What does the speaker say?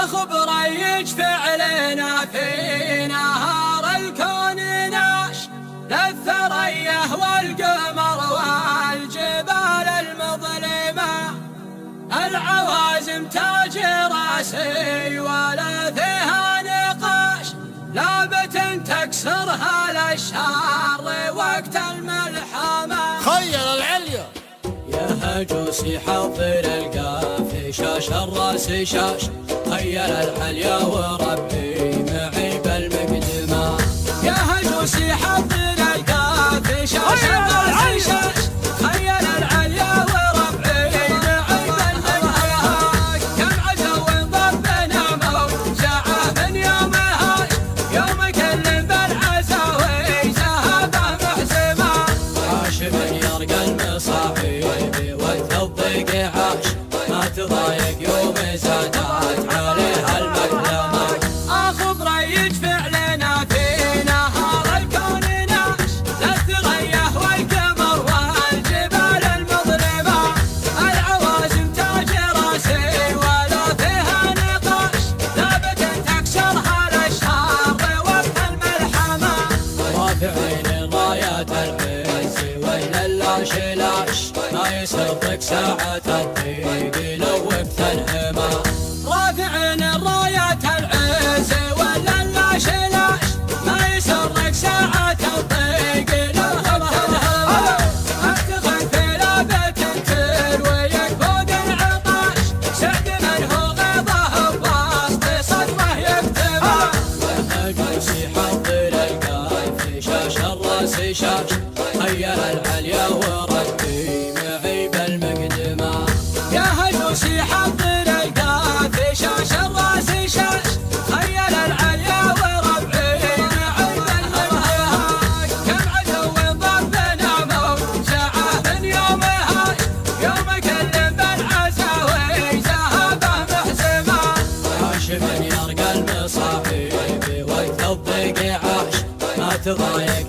خبريج فعلنا في نهار الكون ناش للثريا والقمر والجبال المظلمة. العوازم تاج راسي ولا فيها نقاش، لابة تكسرها للشر وقت الملحمة. خيل العليا يا هجوسي حضر القافي شاش الراس شاش، خيل العليا وربي معي بالمقدمة. يا هجوسي حضر القافي شاش الراس شاش، خيل العليا وربي معي بالمقدمة. كم عدو ضربنا موجعه من يومها، يوم كل بالعزاوي ذهبه محزمة. عاش من يرقى المصاعب والتضيق عاش، ما تضايق يوم زادت عليها المكلمة. خبريج فعلنا في نهار الكون ناش للثريا والقمر والجبال المظلمة. العوازم تاج راسي ولا فيها نقاش، لابة تكسرها للشر وقت الملحمة. رافعين رايات العز ويل اللاشلاش، ما يسرق ساعة الضيق لو وقت الهمة. رافعين الرايات العز ولا اللاشلاش، ما يسرق ساعة الضيق لو وقت الهمة. افتخر في لابة تروي يكبود العطاش، سعد من هو غيظه بوسط صدمه يكتمه. يا هجوسي حضر القايف شاش الراس شاش، خيل العليا وربي معي بالمقدمة. يا هجوسي حضر القافي شاش الراس شاش، خيل العليا وربي معي بالمقدمة. كم عدو ضربنا موجعه من يومها، يوم كل بالعزاوي ذهبه محزمة. عاش من يرقى المصاعب وقت الضيق عاش، ما تضايق